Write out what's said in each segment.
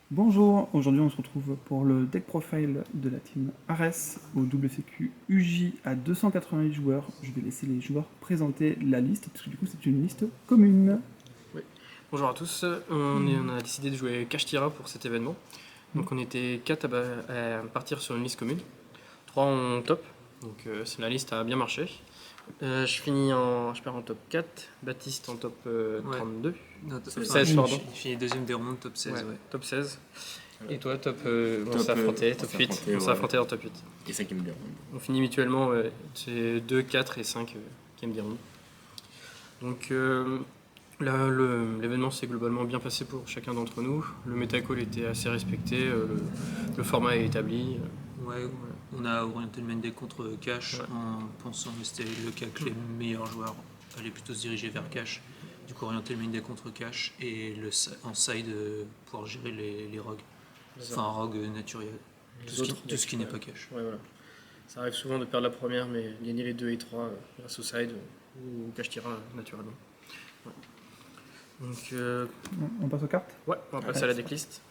Bonjour, aujourd'hui on se retrouve pour le deck profile de la team Ares au WCQ UJ à 288 joueurs. Je vais laisser les joueurs présenter la liste, parce que du coup c'est une liste commune. Oui. Bonjour à tous, on a décidé de jouer Kashtira pour cet événement. Donc on était 4 à partir sur une liste commune, 3 en top, donc la liste a bien marché. Je perds en top 4, Baptiste en top 32. Non, 16, pardon. Il finit deuxième des rondes, top 16. Ouais, Ouais. top 16. Voilà. Et toi, top, on Top, s'est affronté, on top s'est 8. affronté, On s'est ouais. affronté en top 8. Et 5ème des rondes. On finit mutuellement, c'est 2, 4 et 5 qui aiment des rondes. Donc l'événement s'est globalement bien passé pour chacun d'entre nous. Le Metacall était assez respecté, le format est établi. Ouais, on a orienté le main deck contre Cash en pensant que c'était le cas que les meilleurs joueurs allaient plutôt se diriger vers Cash. Du coup, orienter le main deck contre Cash et en side pouvoir gérer les rogues. Enfin, rogue naturel. Tout ce qui n'est pas Cash. Ouais, voilà. Ça arrive souvent de perdre la première, mais gagner les 2 et 3 grâce au side ou Kashtira naturellement. Ouais. Donc, On passe aux cartes. ouais, on va passer à la decklist.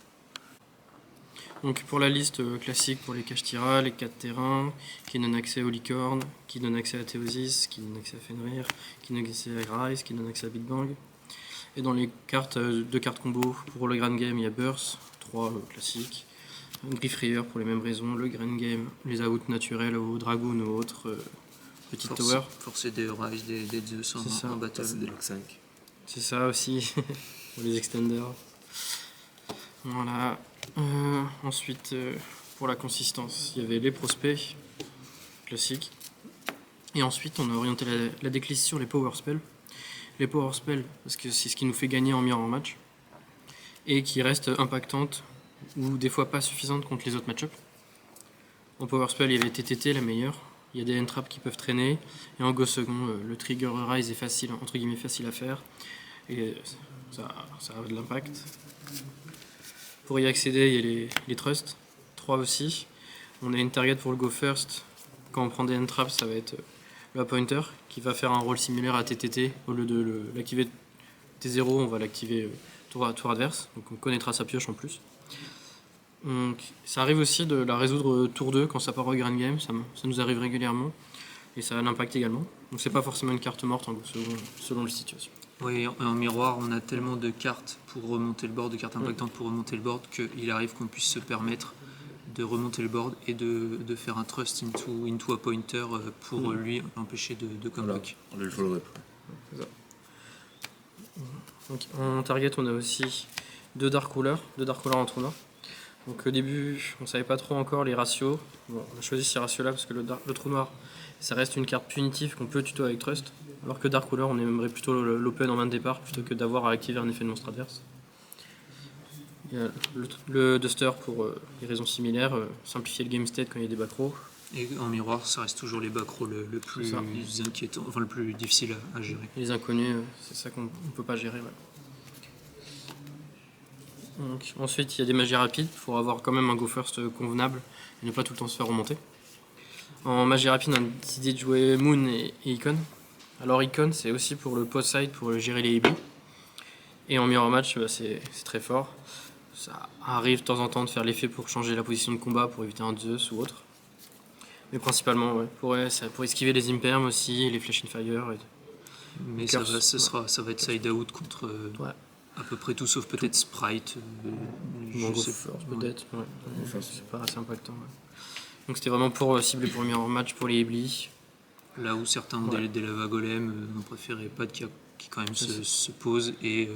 Donc pour la liste classique pour les Kashtira, les 4 terrains, qui donnent accès aux licornes, qui donnent accès à Théosis, qui donnent accès à Fenrir, qui donnent accès à Rise, qui donnent accès à Big Bang. Et dans les cartes, 2 cartes combo, pour le Grand Game il y a Burst, 3 classiques, Griffreyer pour les mêmes raisons, le Grand Game, les outs naturels ou Dragoon ou autres petites towers. Forcer des Rise, des Zeus en battle. Ça, c'est des Lock 5. C'est ça aussi, pour les extenders. Voilà. Ensuite, pour la consistance, il y avait les prospects classiques. Et ensuite, on a orienté la decklist sur les power spells. Les power spells, parce que c'est ce qui nous fait gagner en mirror match. Et qui restent impactantes, ou des fois pas suffisantes contre les autres match-ups. En power spell, il y avait TTT, la meilleure. Il y a des end-traps qui peuvent traîner. Et en go second, le trigger rise est facile, entre guillemets facile à faire. Et ça a de l'impact. Pour y accéder, il y a les trusts, 3 aussi. On a une target pour le go first. Quand on prend des end traps, ça va être le pointer qui va faire un rôle similaire à TTT. Au lieu de l'activer T0, on va l'activer tour adverse. Donc on connaîtra sa pioche en plus. Donc, ça arrive aussi de la résoudre tour 2 quand ça part au grand game. Ça nous arrive régulièrement. Et ça a un impact également. Donc c'est pas forcément une carte morte selon les situations. Oui, et en miroir, on a tellement de cartes pour remonter le board, de cartes impactantes pour remonter le board, qu'il arrive qu'on puisse se permettre de remonter le board et de faire un trust into a pointer pour lui l'empêcher de comeback. On le follow-up. Donc, en target, on a aussi 2 Dark Ruler en tournoi. Donc au début, on savait pas trop encore les ratios. Bon, on a choisi ces ratios-là parce que le trou noir, ça reste une carte punitive qu'on peut tuto avec Trust. Alors que Dark Ruler, on aimerait plutôt l'open en main de départ plutôt que d'avoir à activer un effet de monstre adverse. Il y a le Duster pour des raisons similaires, simplifier le game state quand il y a des backrows. Et en miroir, ça reste toujours les backrows le plus inquiétant, enfin le plus difficile à gérer. Et les inconnus, c'est ça qu'on ne peut pas gérer. Ouais. Donc, ensuite, il y a des magies rapides pour avoir quand même un go first convenable et ne pas tout le temps se faire remonter. En magie rapide, on a décidé de jouer Moon et Icon. Alors Icon, c'est aussi pour le post side, pour gérer les hibris. Et en mirror match, c'est très fort. Ça arrive de temps en temps de faire l'effet pour changer la position de combat, pour éviter un Zeus ou autre. Mais principalement, ouais, pour esquiver les imperms aussi, les flash in fire. Mais ça va être side out contre à peu près tout, sauf peut-être Sprite. Peut-être, ouais. C'est pas assez impactant. Ouais. Donc c'était vraiment pour cibler pour le mirror match, pour les hiblis. Là où certains ont des lava golems, on préférait pas qui quand même se posent et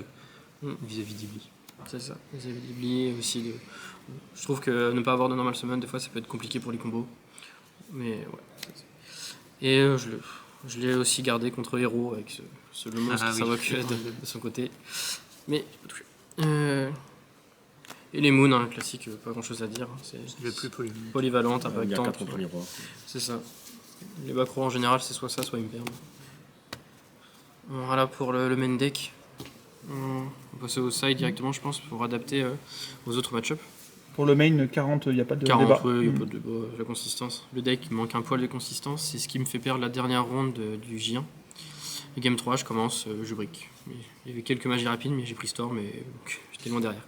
vis-à-vis d'Ibli. C'est ça, vis-à-vis d'Ibli et aussi je trouve que ne pas avoir de normal summon, des fois ça peut être compliqué pour les combos. Mais ouais. Et je l'ai aussi gardé contre Hero avec le monstre qui s'invoque de son côté. Mais pas touché. Et les Moons, classique, pas grand chose à dire. C'est le plus polyvalente, impactante. Il y a 4 contre miroir. C'est ça. Les backrows en général, c'est soit ça, soit Imperm. Voilà pour le main deck. On va passer au side directement, je pense, pour adapter aux autres match-ups. Pour le main 40, il n'y a pas de 40, débat. il n'y a pas de débat. La consistance. Le deck manque un poil de consistance. C'est ce qui me fait perdre la dernière ronde du J1. Le game 3, je commence, je brique. Il y avait quelques magies rapides, mais j'ai pris Storm et j'étais loin derrière.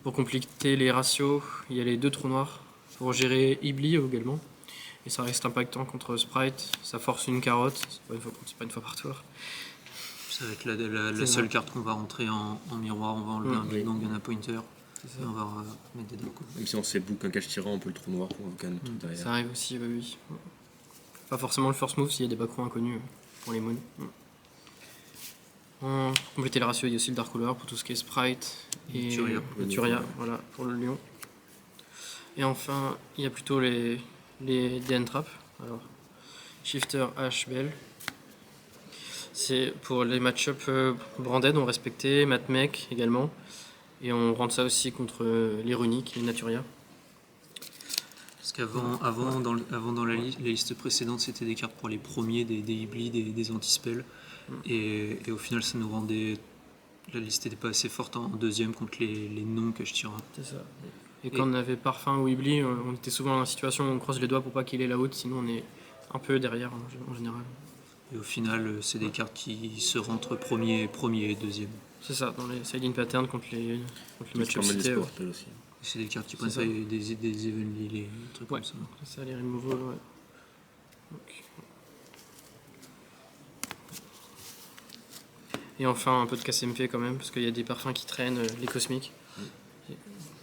Pour compléter les ratios, il y a les 2 trous noirs pour gérer Ibli également. Et ça reste impactant contre Sprite, ça force une carotte, c'est pas une fois par tour. Ça va être la seule carte qu'on va rentrer en miroir, on va enlever un Big Bang et un Pointer. Et on va mettre des decks. Même si on se fait book un cache tirant, on peut le trou noir pour un truc derrière. Ça arrive aussi, oui. Pas forcément le first move s'il y a des backrows inconnus pour les moons. Pour compléter le ratio, il y a aussi le Dark Cooler pour tout ce qui est Sprite et Turia, voilà, pour le lion. Et enfin, il y a plutôt les DN Trap. Alors, Shifter, H, Bell. C'est pour les match-up Branded, on respectait, Matmec également. Et on rentre ça aussi contre les Runiques, les Naturia. Parce qu'avant, dans la liste précédente, c'était des cartes pour les premiers, des Ibli, des anti-spells. Et au final, ça nous rendait. La liste n'était pas assez forte en deuxième contre les non-cache tirants. C'est ça. Et quand on avait Parfum ou Ibli, on était souvent dans la situation où on croise les doigts pour pas qu'il ait la haute, sinon on est un peu derrière en général. Et au final, c'est des cartes qui se rentrent premier et deuxième. C'est ça, dans les side-in patterns contre les match-ups cités. Aussi. C'est des cartes qui prennent ça, des Evenly, les trucs comme ça. C'est ça, les removals, ouais. Et enfin, un peu de KCMP quand même, parce qu'il y a des parfums qui traînent, les cosmiques.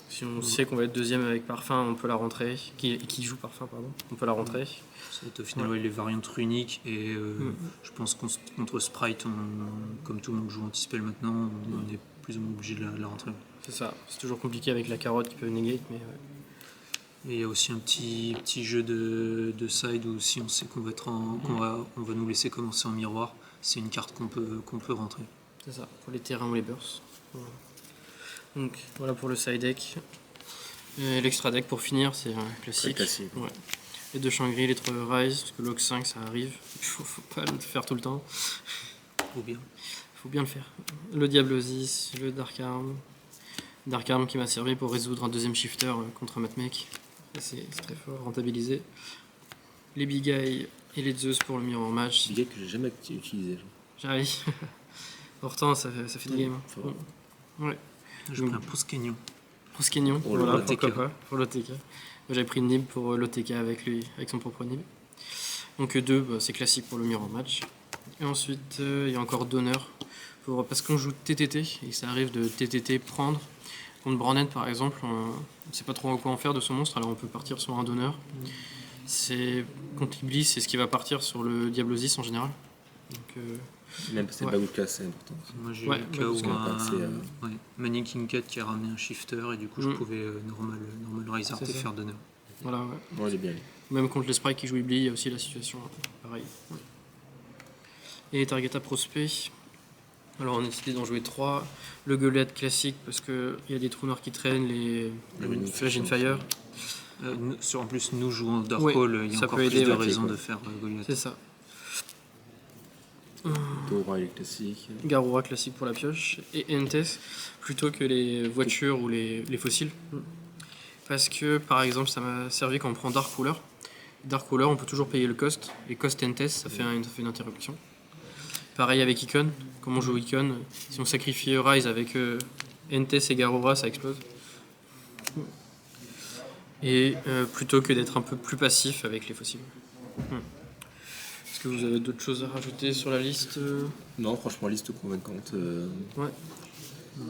Si on sait qu'on va être deuxième avec parfum, on peut la rentrer. Qui joue parfum, pardon. On peut la rentrer. Ça va être au final les variantes runiques. Et je pense contre Sprite, comme tout le monde joue anti-spell maintenant, on est plus ou moins obligé de la rentrer. C'est ça. C'est toujours compliqué avec la carotte qui peut negate, mais... Et il y a aussi un petit jeu de side où si on sait qu'on va on va nous laisser commencer en miroir, c'est une carte qu'on peut rentrer. C'est ça, pour les terrains ou les bursts. Voilà. Donc voilà pour le side deck. L'extra deck pour finir, c'est un classique. Ouais. Les 2 Shangri, les 3 Rise, parce que l'Ox 5 ça arrive. Il faut pas le faire tout le temps. Faut bien le faire. Le Diablosis, le Dark Arm. Dark Arm qui m'a servi pour résoudre un deuxième shifter contre Matmec. C'est très fort, rentabilisé. Les Big Eye et les Zeus pour le mirror match. Big Eye que j'ai jamais utilisé. J'arrive. Pourtant, ça fait des games. Ouais. J'ai pris un Proskenyon. Proskenyon, pour voilà, l'OTK. pourquoi pas, pour l'OTK. J'avais pris Nib pour l'OTK avec son propre Nib. Donc 2, c'est classique pour le mirror match. Et ensuite, il y a encore d'honneur. Parce qu'on joue TTT, et ça arrive de TTT prendre. Contre Branded par exemple, on ne sait pas trop quoi en faire de son monstre, alors on peut partir sur un donneur. Contre Iblis, c'est ce qui va partir sur le Diablosis en général. Donc, même c'est pas Outcast, c'est important. Moi j'ai eu le cas où Manny King Cat qui a ramené un shifter et du coup je pouvais normal rise art et faire d'honneur. Voilà, Moi j'ai bien lu. Même contre les sprites qui jouent Iblis, il y a aussi la situation pareil. Et Targeta Prospect. Alors on a décidé d'en jouer 3. Le Goliath classique parce qu'il y a des trous noirs qui traînent, les Flash in Fire. En plus nous jouons Darkhold, il y a encore plus de raisons de faire Goliath. C'est ça. Garura classique. Garura classique pour la pioche. Et Entes plutôt que les voitures ou les fossiles. Parce que par exemple ça m'a servi quand on prend Dark Cooler. Dark Cooler on peut toujours payer le cost. Et cost Entes ça fait une interruption. Pareil avec Icon, comme on joue Icon, si on sacrifie Rise avec Entes et Garura, ça explose. Et plutôt que d'être un peu plus passif avec les fossiles. Est-ce que vous avez d'autres choses à rajouter sur la liste Non, franchement, liste convaincante. Ouais.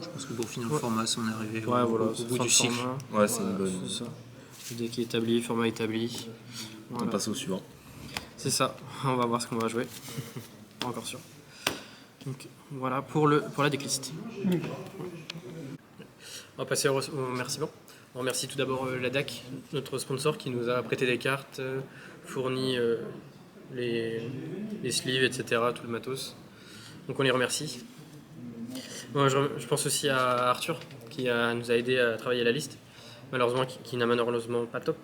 Je pense que pour finir le format, si on est arrivé au bout du cycle. Ouais, c'est une bonne. C'est ça. Le deck est établi, format établi. On passe au suivant. C'est ça, on va voir ce qu'on va jouer. Pas encore sûr. Donc voilà pour la decklist. On va passer au remerciement. On remercie tout d'abord la DAC, notre sponsor qui nous a prêté des cartes, fourni les sleeves, etc., tout le matos. Donc on les remercie. Moi, je pense aussi à Arthur qui nous a aidé à travailler la liste, malheureusement qui n'a malheureusement pas top.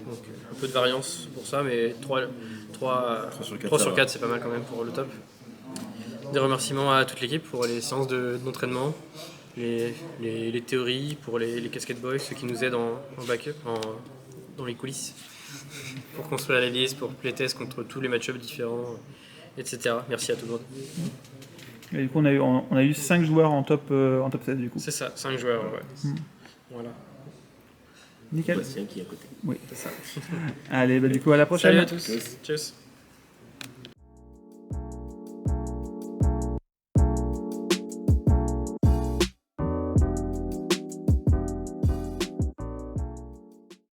Donc un peu de variance pour ça, mais 3 sur 4 c'est pas mal quand même pour le top. Des remerciements à toute l'équipe pour les séances d'entraînement, les théories, pour les casquettes boys, ceux qui nous aident en backup, dans les coulisses, pour construire la liste, pour playtest contre tous les match-ups différents, etc. Merci à tout le monde. Et du coup, on a eu 5 joueurs en top 7 du coup. C'est ça, 5 joueurs, ouais. Voilà. Nickel. Bastien qui est à côté. Oui. C'est ça. Allez, bah, du coup, à la prochaine. Salut à tous. Tchuss.